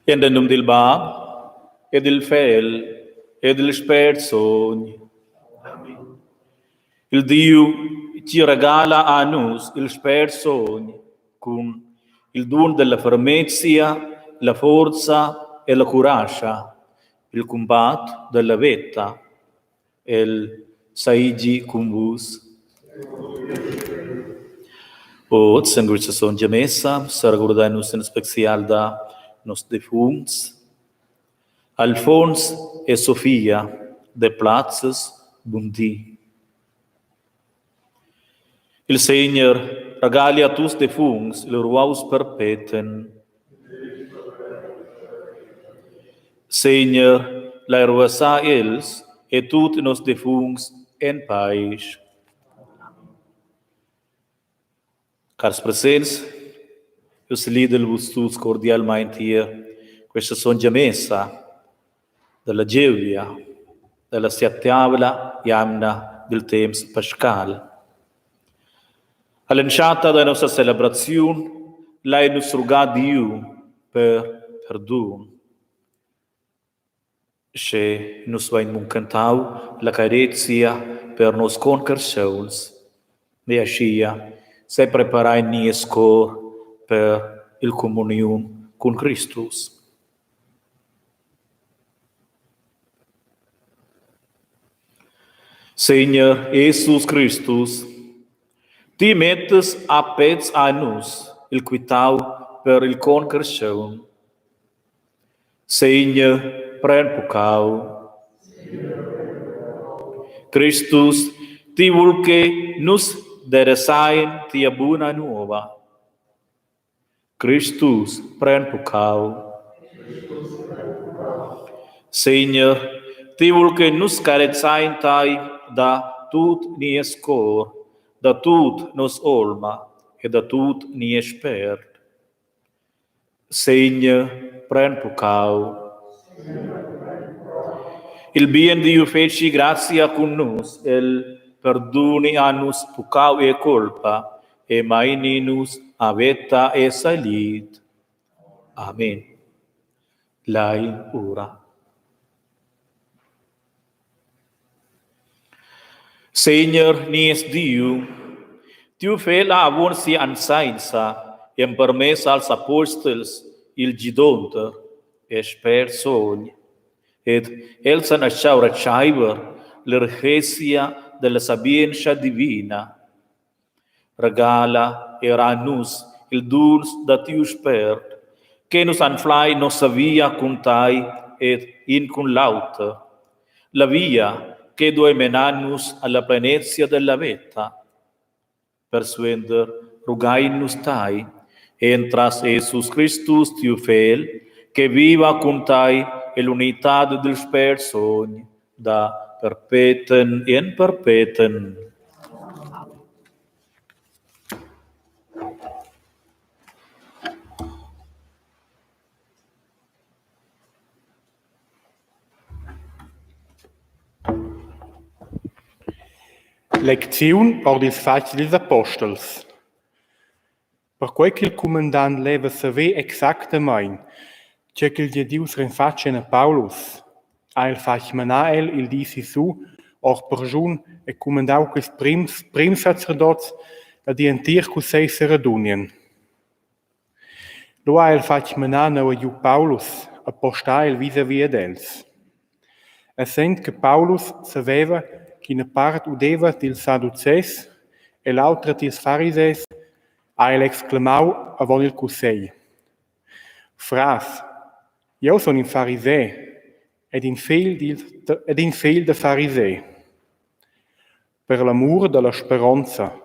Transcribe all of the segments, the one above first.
In den nome del Bab, e del Fiel, e del Spirito Santo. Amen. Il Dio ci regala a noi il Spirito Santo con il dono della fermezza, la forza e la coraggio, il combatto della vita, il saigi con voi. Oggi, in questa Santa Messa, sarà ricordato in speciale da nostri defunti, Alfons e Sofia, de Platzes, Bundi. Il Signore regali a tutti i defunti il ruaus perpeten. Signore, la ruasa ils e tutti nos defunti en paz. Caros presentes, eu saludo-vos todos cordialmente questa Santa Messa della Giulia, della settimana iamna del temps pascal. All'enciata della nostra celebrazione, lei nos ruga Dio per perdono. Se nos vai cantau la carezia per nos concarcions, e ascia se preparai nies cor per il comunione con Christus. Senhor Jesus Christus, ti metes a pez a nos il quitau per il concarcion. Senhor, pren pucau. Christus, ti vulque nos deresain tia buna nuova. Christus, pren pucau. Senhor, ti vulque nos carezain tai da tut nies cor, da tut nos olma e da tut nies perd. Senhor, pren pucau. Il bien Dio feci grazia con nos, el perdoni a nos pucau e colpa, e maini nos avetta e salit. Amen. Lai ora. Senhor, nies Dio, tu fela avon si ansainsa, em permessa als apóstolos il gidonter, esper sogn, ed elsa nasciau racciaiver l'urgesia della sapienza divina. Regala era a nus il duns da tiu spert, che nus anflai nossa via contai ed in con lauta, la via che due menanus alla plenezia della vita. Persuender rugainus tai, entras Jesus Christus tiu fel, che viva con tai e l'unità del Spirito Santo, da perpetuum in perpetuum. Lecziun or dils fatgs dils apostels. Per quei che il comandant leva saver exactamaing c'è che il Dius renfaccia a Paulus, a il fac manael il disi su, or per giun e comandau quis prim sacerdots da dientir cu sei radunien. Lo a il fac manana a iu Paulus a posta il vis-a-vis dels. Essent che Paulus saveva che una part udeva dil Sadduces e l'altra dils Farisees, ha il exclamau avon il cussei. Fras, io sono in farisee ed in fiel de farisee. Per l'amor della speranza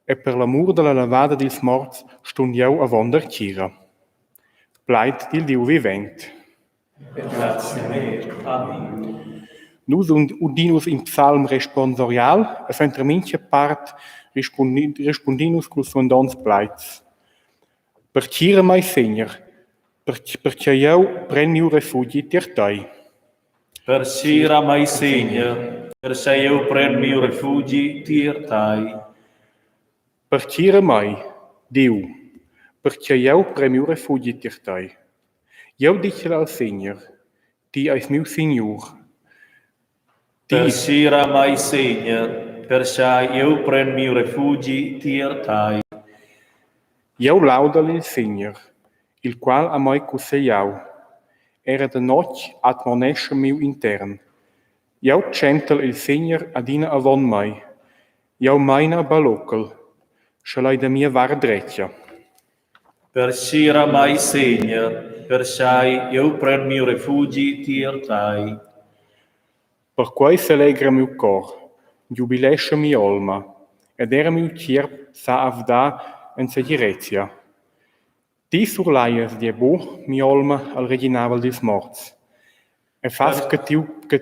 e per l'amor della lavada dils morts stund io avon der Chira. Pleit dil Diu vivent. Amen. Nus udinus in psalm responsorial, e fentre minche part respondinus cul sondons pleits. Per Chira mai segner, perché io preniu refugi tier tai. Per Sira mai segna, per se io pren mio refugi tirtai. Per Chira mai, Diu, perché io preniu refugi tier tai. Io dice al Segner, ti eis miu Signor. Per Sira mai segna, per se io pren mio refugi tirtai. Io lauda il Segner, il qual a moi cusseiau. Era de noc admonesce miu intern. Io centel il Segner adina avon mai. Io maina balocel, scelai da mia var dreccia. Per Sira mai segna, per se io pren mio refugi tirtai. Per quai s'alegra miu cor, giubilesce mi olma, ed era miu cierp sa avda en sa direzia. Ti surlaies die bo mi olma al reginavel dis morts. E fas che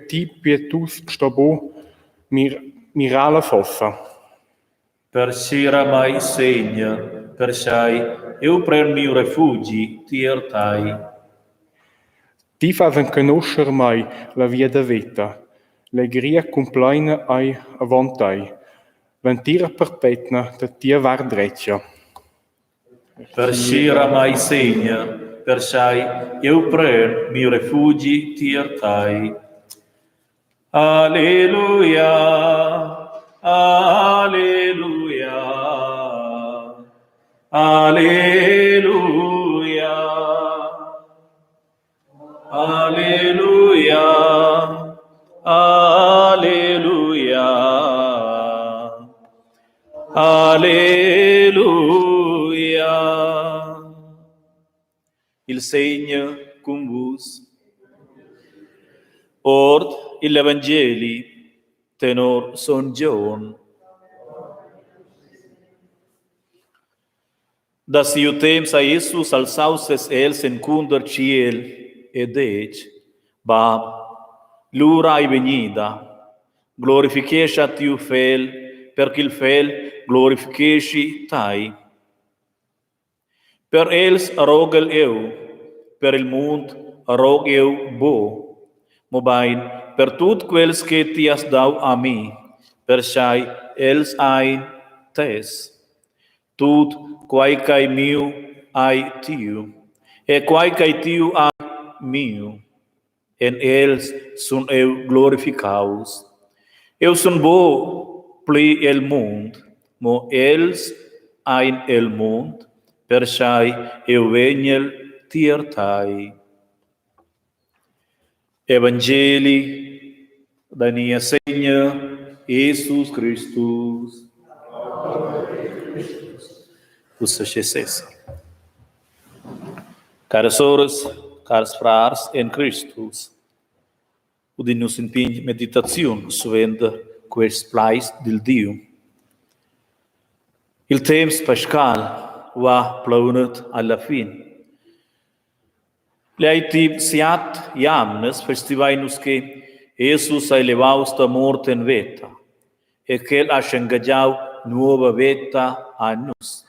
ti pietus sto bo mirala fossa. Per Sira mai segna, per se io pren mio refugi tirtai. Ti fas conoscer mai la via da vita, l'egria complaina ai avontai, ventira perpetna da tia var dreccia. Per Sira mai segna, per se io pren mio refugi tirtai. Alleluia, alleluia, alleluia, alleluia, alleluia, alleluia. Il segno cum vos. Ord il Evangeli tenor Son John. Da siu temps a Jesus alçaus els en cunder ciel e dec, Bab, l'ura ai venida, glorifiquesce tiu fel, perché il fel glorifiquesci tai. Per els rogel eu, per il mund rog eu bo, mobain per tut quels que ti has dau a mi, per sai els ein tes. Tut quae cae miu ai tiu, e quae cae tiu ai miu, en els sun eu glorificaus. Eu sun bo pli el mund, mo els ein el mund, per sai eu veniel tiertai. Evangeli da nia Segna Jesus Christus. Ussa Cesses. Caras sores, caros frars en Christus, udinus in pin meditazione suvenda quest plais del Dio. Il temps pascal va plaunat alla fin. Leiti siat iamnes festivainus che Jesus ha elevaus da morte in veta e che ha scengaggiau nuova veta a nus.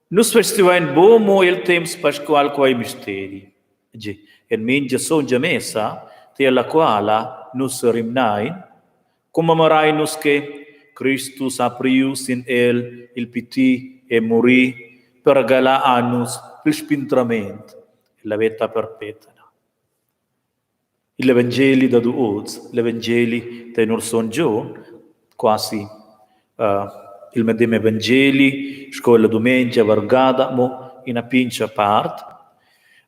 Nus festivain bomo il temps pasqual quai misteri. En mingia songia messa, te alla quala nus rimnain, commemorai-nos que Christus aprius in el il piti e morì per regalar-nos il spintramento e la vita perpetua. L'Evangeli da Duoz, l'Evangeli da Norson John, quasi il medesimo Evangeli, scuola domenica vargata, mo in una pincia parte,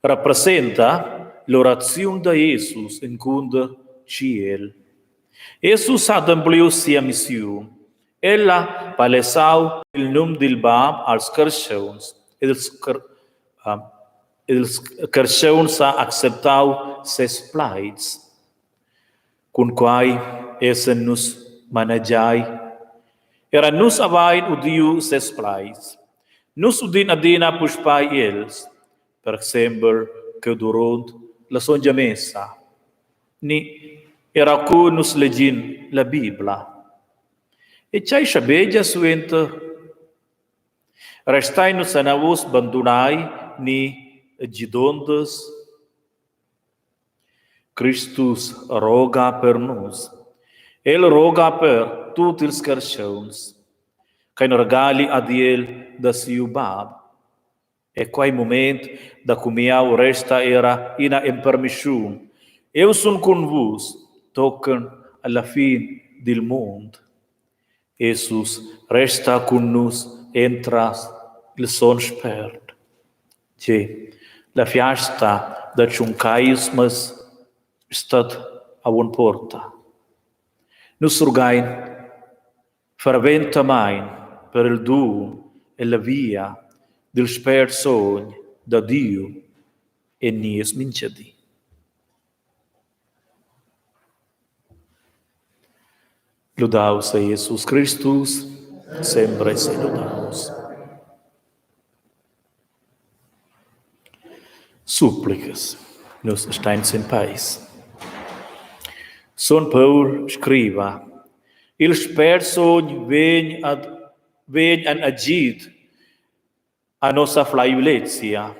rappresenta l'orazione di Gesù in cui ciel. Gesù ha adempliato sia missione. Ella palesau il nome del Bab als Kershons, ed ils Kershons ha acceptau ses plaids, con quai essen nus maneggiai, era nus avain udiu ses plaids. Nus udin adina puspai els, per exemple, che durant la sonja messa, ni era cu nus legin la Biblia. E c'hai sciabegia suente, restai nus anavus bandunai ni gidondes. Christus roga per nus. El roga per tutti ils Kershons, che regali ad el da siu bab. E quai moment da cumiau resta era ina impermissiun. Eu sun con vos, tocken alla fin del mondo. Jesus resta con nus entras il son spert. Che la fiasta da ciuncaismas stat a un porta. Nus rugain ferventa main per il du e la via del spert sogn da Dio e nies minciadi. Lodaus a Jesus Christus, sempre se lodaus. Súplicas, nos steins in pais. Son Paul scriva, il spert sogn vegn an agit a nostra flaiulezia,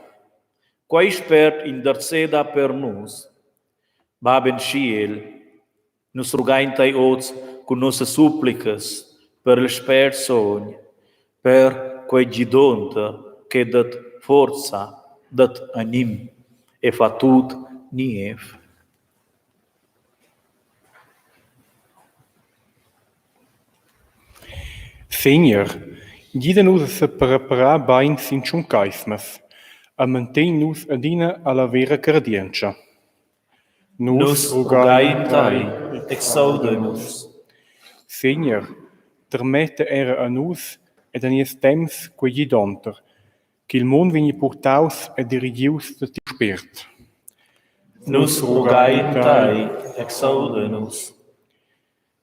quai spert interceda per nus, Baben Ciel, nus rugaintai oz con nostre supplicas per il spert sogn, per quei gidonte che dat forza, dat anim e fa tut nief. Senior, guida-nos a preparar bem sin ciuncaismas, a manter-nos adina alla vera cardienza. Nus rugaintai, exaude-nos. Senior, permette era a nus ed a nies temps quei gidonter, che il mondo vegni portaus e dirigius da ti spert. Nus rugaintai, exaude-nos.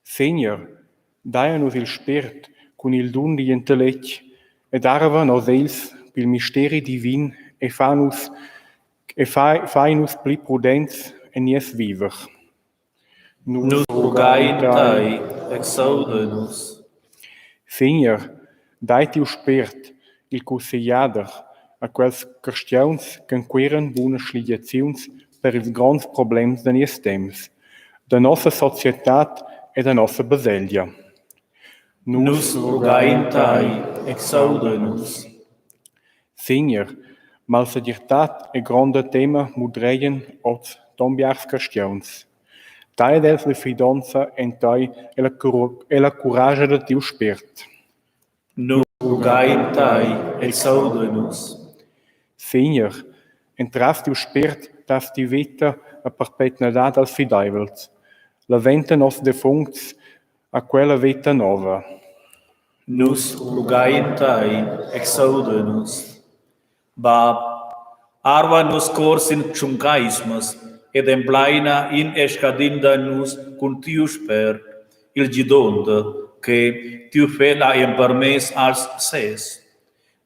Senior, dai a nus il spert con il dun di intellect ed arva nos els pil misteri divin e fai nus pli prudents e nies viver. Nus rugaintai, exaude-nos. Senior, dai tiu spert il consigliader a quels cristians che inquiren buonas sligiaziuns per ils grands problems da nies temps, da nostra societat e da nostra baselgia. Nus rugaintai, exaude-nos. Senior, malsagirtat e grande tema mudreien oz tombiars cristians. Tai dels la fidanza en tai e la curaggia da tiu spert. Nus rugaintai, exaude-nos. Senior, entras tiu spert das ti vita a perpetuidad als fidaivels. La venta nos defuncts a quella vita nova. Nus rugaintai, exaude-nos. Bab, arva nos cors in ciuncaismas, ed emplaina in escadinda nus cum tiu spert, il gidonde, che tiu fela impermes als ses.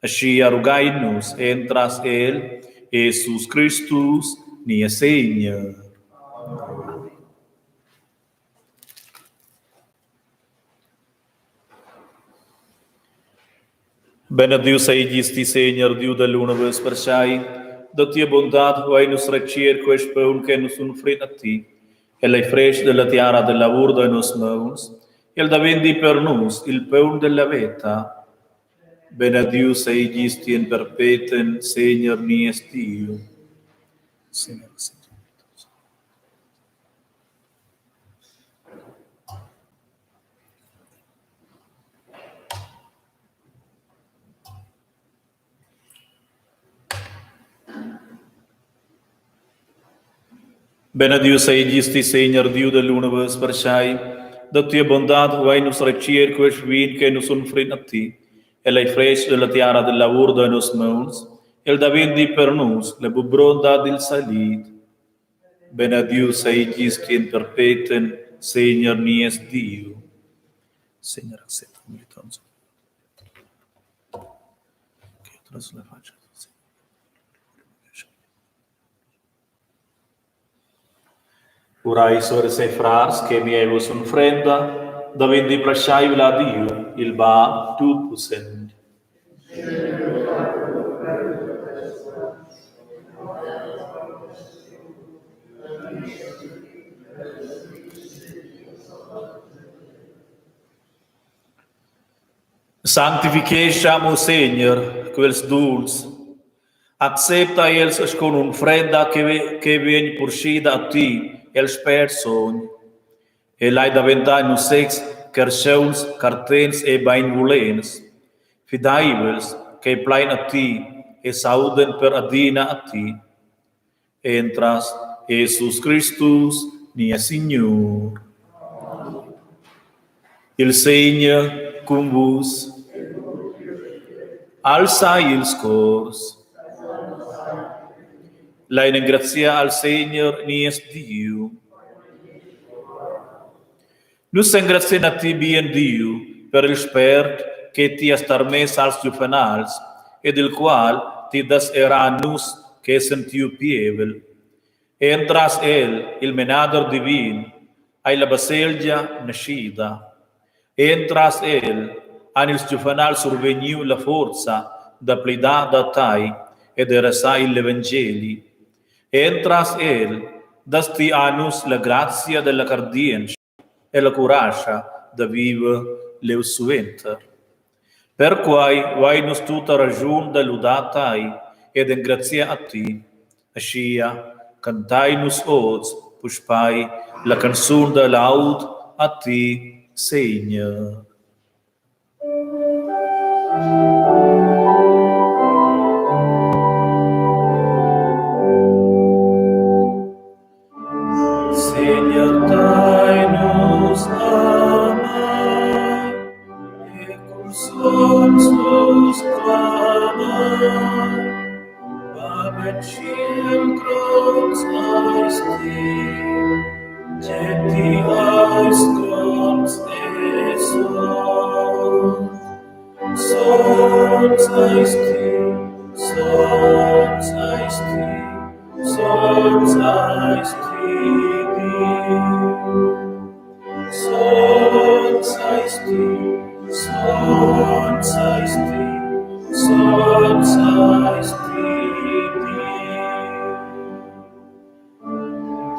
Asci rugainus entras el, Jesus Christus, nia Seigneur. Benedius eigisti, Seigneur, Dio dell'universo per sai, da tia bondad vai nos recer quest pão que nos unfrit a ti, e lei fresh della tiara del lavoro de nos mãos, el davendi per nus il paun della vita, benedius eigisti in perpetuum, Senior nies Dio. Senior, benedius eigisti, Senior Dio dell'univers perciai, da tua bondat vai nos recir queis vin que nos unfrin a ti, e lei fresh della tiara del lavoro da nos mãos, el davendi per nus le bubronda del salit. Benedius eigisti in perpetuum, Senior nies Dio. Senior, accetta un militanzo. Che otras le faccia. Urai sobre se frars che mi evos un frenda, davendi prasciai la Dio, il ba tut pusend. Sanctificatiamo, Senior, quels dulce. Accepta eles con un frenda che viene porcida a ti, els personi. E l'hai daventai nos sex, carcheuls, cartens e bainvolens. Fidaibels, che plain a ti, e sauden per adina a ti. Entras, Jesus Christus, nia Signor. Il Seigneur cum vos, alzai ils cors. La ingrazia al Seigneur nies Dio. Nus ingrazien a ti bien Dio per il spert che ti has tarmes als juvenals, ed il qual ti das era a nus che sentiu pievel. Entras il menader divin, ai la baselgia nascida. Entras anils juvenal surveniu la forza da plida da tai, ed erasa l'Evangeli. Entras dasti anus la grazia della cardienza e la coraggio da vive leu suventer. Per quai vai nos tutta ragion da ludatai ed in grazia a ti, ascia cantai nos oz, puspai la canzun da laud a ti, Seigneur. Seigneur, dai nos amai, e cum sons nos clamai, Amen, children's eyes dear, Genti eyes comes sons eyes dear, sons eyes dear, sons eyes dear, sons eyes dear, sons eyes dear, sons eyes dear.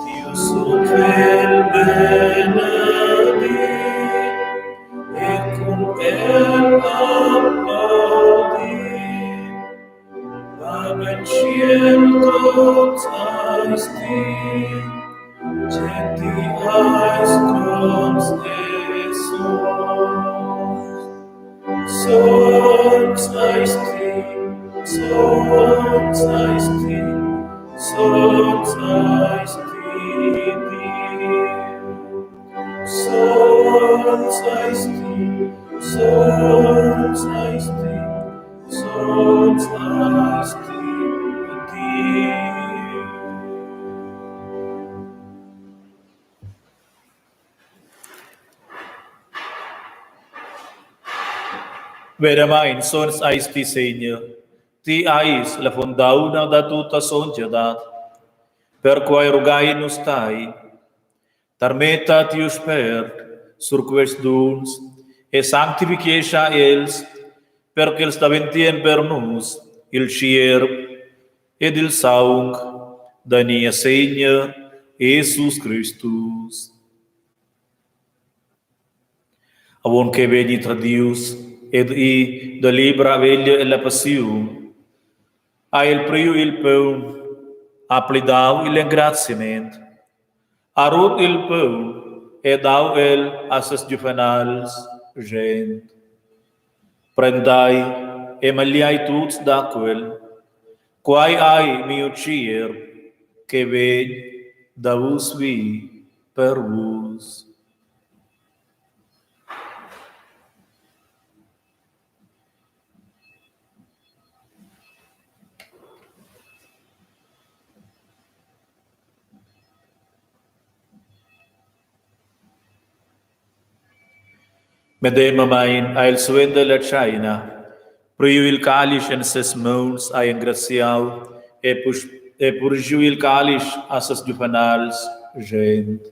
Dios ut vel benedit, et cum applaudit, Amen, children's eyes dear, Genti eyes comes sons eyes dear, sons eyes dear, sons eyes dear, sons eyes dear, sons eyes dear, sons eyes dear. Veramain sons ais ti, Seigneur, ti ais la fondauna da tutta societat, per quae rugai nos tai, tarmeta ti spert sur quest duns, e sanctificetia els, perque els daventien per nus il scier ed il saung da nia Seigneur Jesus Christus. avon che vegli tra Dius, ed i da libra veglia e la passione, a il priu il pão, aplidau il engraziamento, a rot il pão, e dau el assas juvenals gent. Prendai e magliai tuts d'aquel, quai ai mio cier, che veg da vos vi per vos. Medema main a il suende la China, priu il calice en ses mãos a engraciau, e purgiu il calice a ses juvenals gent.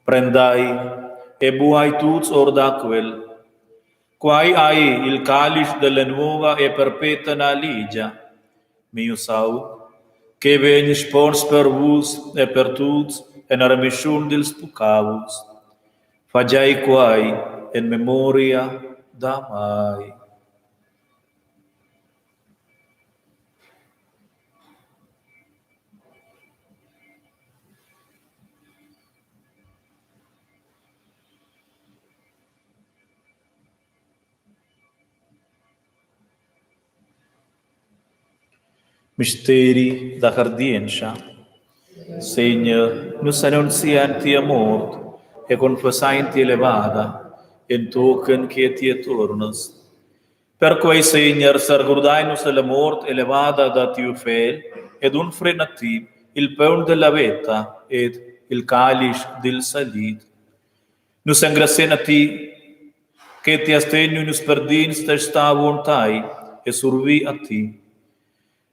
Prendai e buai tuts or d'aquel, quai ai il calice della nuova e perpetua ligia, mio sau, che vegni spons per vos e per tuts en remission dels pucavus. Fagiai quai in memoria da mai. Misteri da cardienza. Signor, nos annunzianti a mort e confessanti elevada, in token che ti tornas. Per quei Signor, sargurdai-nos della mort elevada da tiu fel, ed un frenati il pão della vita, ed il calice del salit. Nos engracen a ti, che ti astegno nos perdins testa vontai, e survi a ti.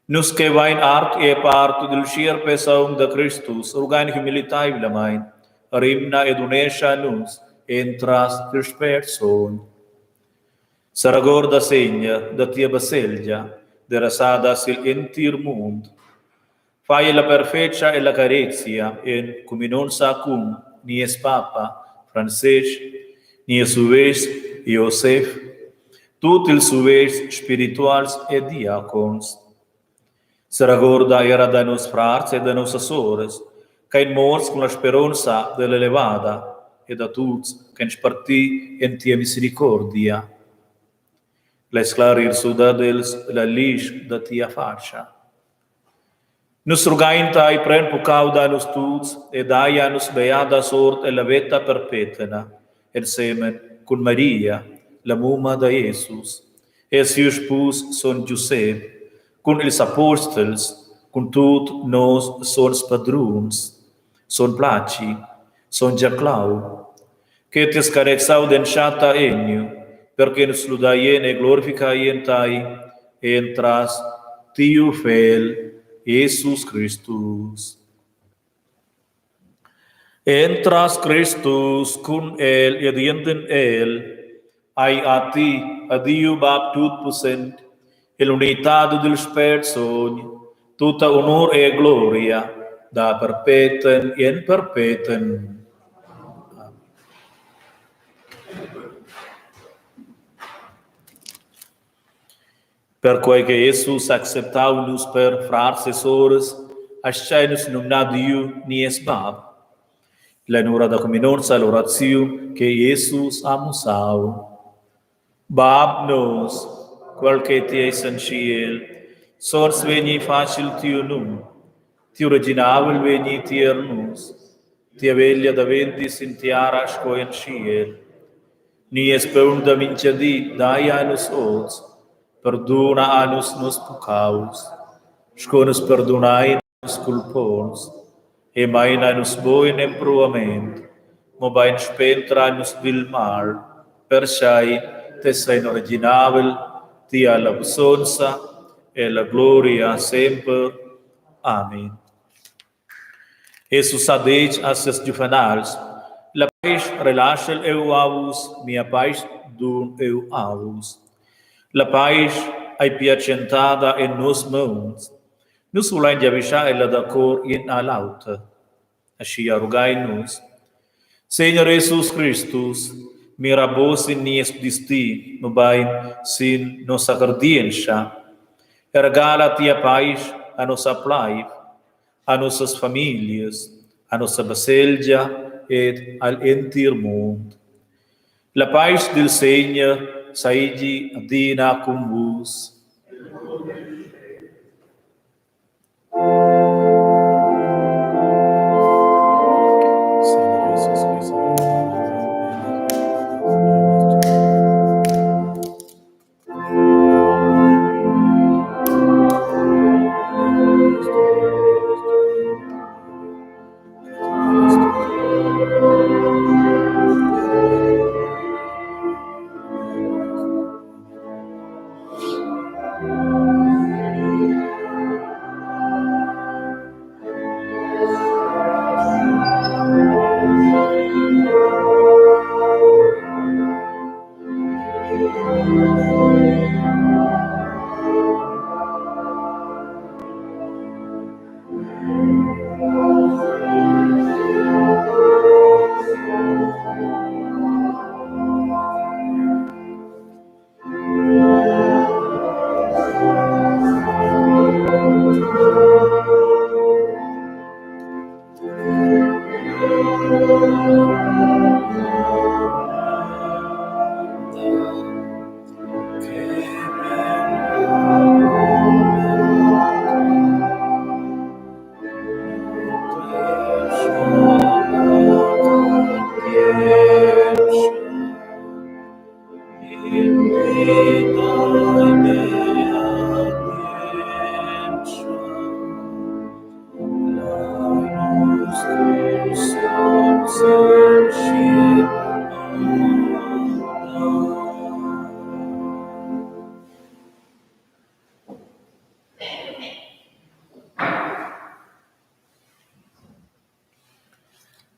Nus que vain art e parto del schier pesaum da Christus, rugain humilitai vilamain, rimna ed unesha nus, entras persperson. Saragorda segna da tia baselgia, derasada sil entir mund. Fai la perfeccia e la carezia, en cum non sa cum, ni es papa, Francesc, ni es suves, Iosef, tut il suves spirituals e diacons. Saragorda era da nos frars e da nos assores, ca in mors con la speranza dell'elevada, e da tuts che ens parti en tia misericordia. La esclarir sudadels la lis da tia faccia. Nus rugainta i pren pucau da nos tuts, e daia nos beada sort e la veta perpetena, en semen con Maria, la muma da Jesus, e sius pus son Giuseppe, con ils apostels, con tut nos sons padruns, son placi, son Giaclau, che te scarexau den chata eniu, perché nos ludaien e glorificaien tai, entras tiu fel, Jesus Christus. Entras Christus cum el, ed ienden el, ai a ti, a Dio Bab tut possent, e l'unità del Spirito, tutta onor e gloria, da perpetuum in perpetuum. Per quei che Jesus acceptau-nos per frars e sores, ascai-nos numna Dio ni es Bab. La nura da cominonza l'orazione che Jesus amusau. Bab nos, qual che ti eis in ciel, sors veni facil tiu num, tiu reginavel veni tiernus, tia veglia da vendis in tiaras co in ciel, ni es pão da minciadi, dai anus oz, perdona anus nos pucaus, sconus perdonai nos culpons, e main anus boin em pruament, mo bain spentra anus vil mal, persai te sei originabel, tia la busonza e la gloria sempre. Amen. Jesus adeit a ses juvenals, la pais relaxel eu avus, mia pais dun eu avus. La pais ai piacentada en nos mons, nus ulain javisha e la d'acor in alauta. Asci arugai nus. Signor Jesus Christus, Mirabos in nies disti, no bain sin nossa guardiança. Regala a tia paz a nossa plaiv, a nossas famílias, a nossa baselja e al entir mundo. La paz del Senhor saigi adina com vos.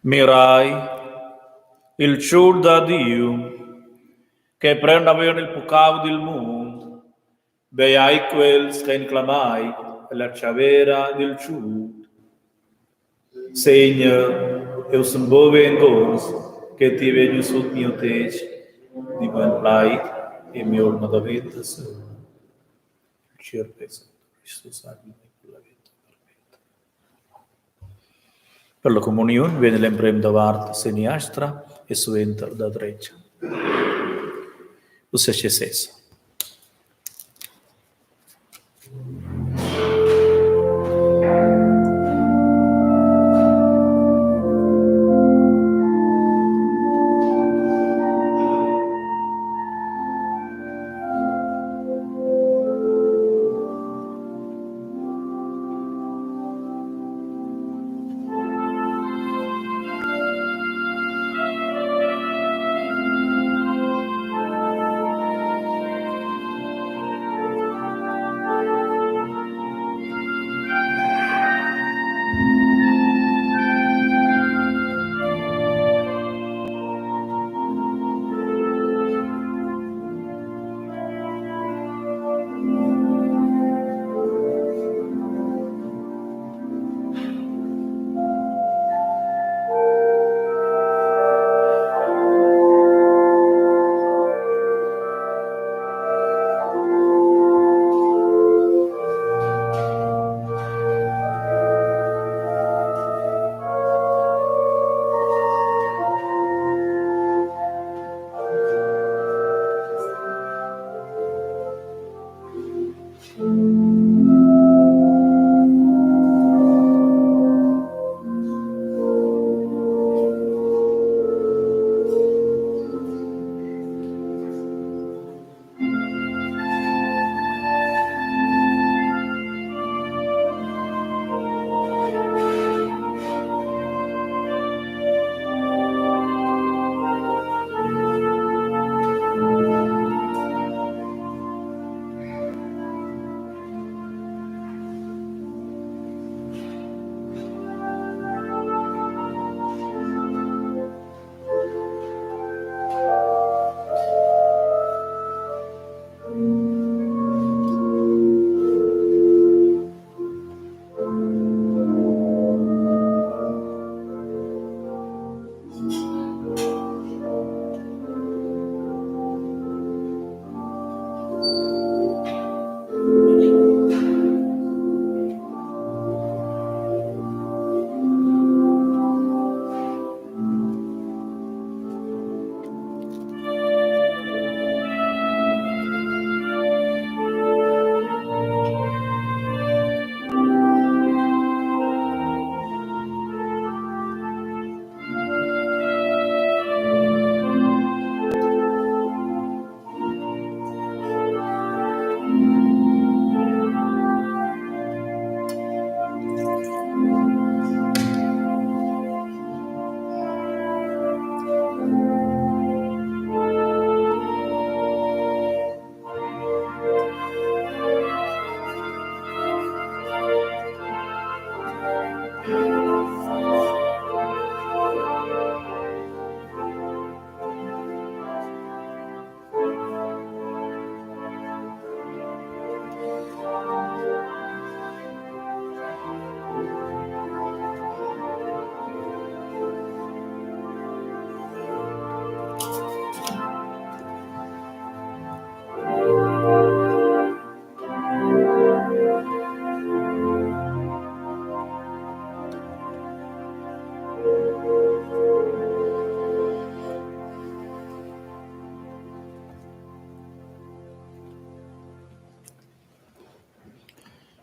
Mirai, il ciur da Dio, che prendeva il peccato del mondo, beai quels che inclamai la chavera del ciur. Senhor, eu sou bom em Deus, que te vejo sob meu techo, de bom pai, e meu irmão da vida, Senhor. Cristo salve la vita perfetta. Per la comunione viene l'emblema da parte sinistra e suentra da destra. O seja cessa.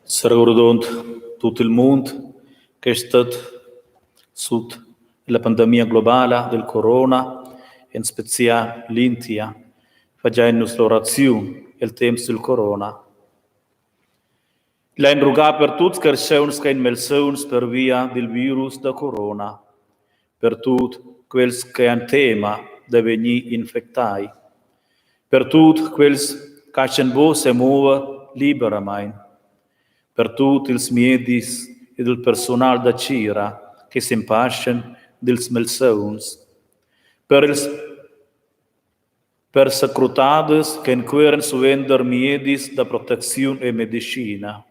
Ricordando tutto il mondo che è stato sotto la pandemia globale del corona, in speciale l'India, facendo l'orazione il tempo del corona. L'ha rugat per tutti che sono in melzons per via del virus da corona, per tutti quelli che hanno tema di venire infettati, per tutti quelli che hanno se muove liberamente, per tutti i medici e il personale da Cira che si impasciano dels melzons, per i persecutados che inquirano su vender medici da protezione e medicina.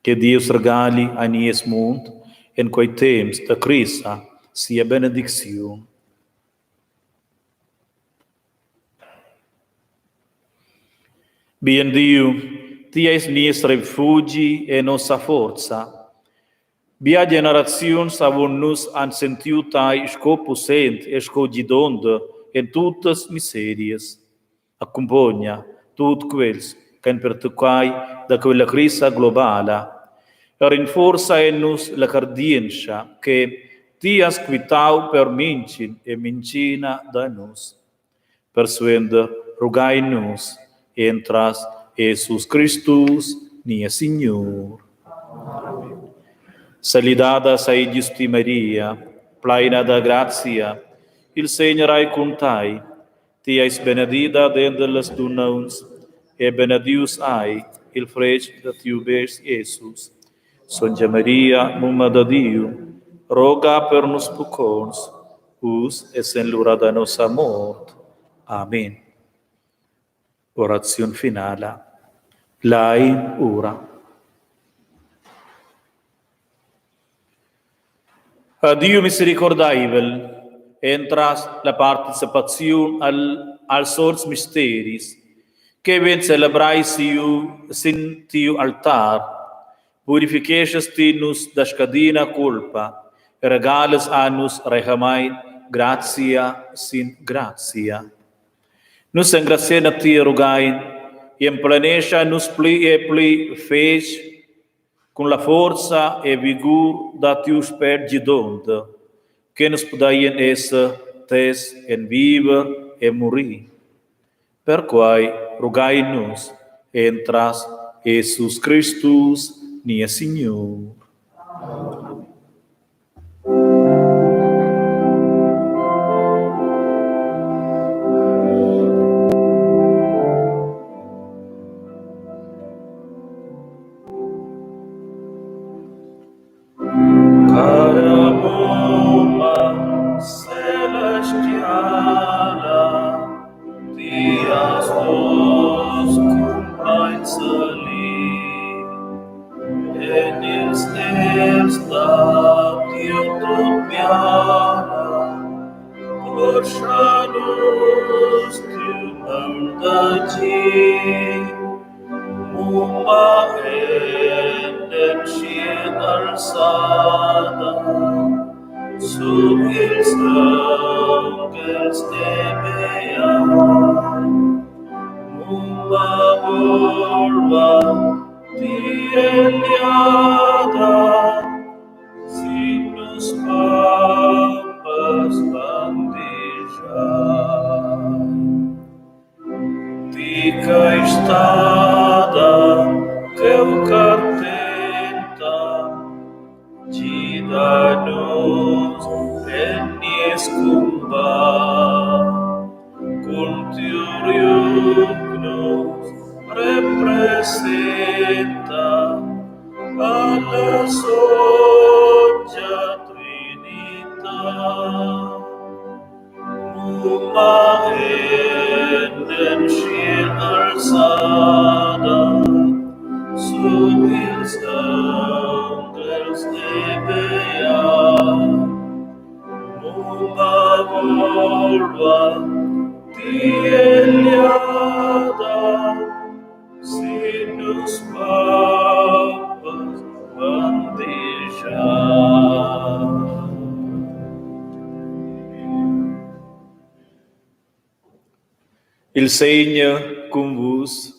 Che Dio regali a nies mondo in quei temps da crisa sia benedizione. Bien Dio, ti es nies refugi e nostra forza. Bia generazione savonus han sentiu tai scopusent e scogidonde in tuttes miserias. Accompagna tut quels che in pertucai da quella crisi globale e rinforza in nos la cardienza che ti has quitau per mincin e mincina da nos. Persuende rugai nos entras Jesus Christus, nia Signor. Salidada sei giusti Maria, plena da grazia, il Signore è con te. Ti eis benedita dentro les donnes, e benedius ai il freg de tiu bes Jesus. Sonja Maria, Mumma de Dio, roga per nos pecons, us es en l'ora da nostra mort. Amen. Orazione finale. Lai ora. A Dio misericordabil, entras la participazione al sorts misteris, che ven celebrai sin tiu altar, purifications tinus da scadina culpa, e regales annus rehamai gratia sin gratia. Nus engraciena ti rugain, e in plenescia nus pli e pli fece, con la forza e vigor da tiu spergidonte, che nos podaien esse tes en viver e morire. Per quai rugai nos, entras Jesus Christus, nia Signor. Il Signore con vos.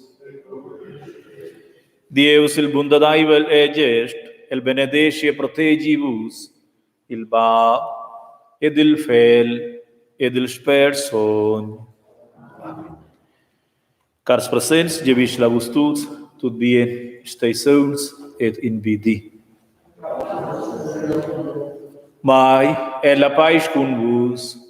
Deus il bundadaivel egest, el benedesce e protegibus, il Bab, ed il Fel, ed il Sperson. Cars presents, gevis lavus tut bien, stations et in vidi. Mai, e la pais con vos,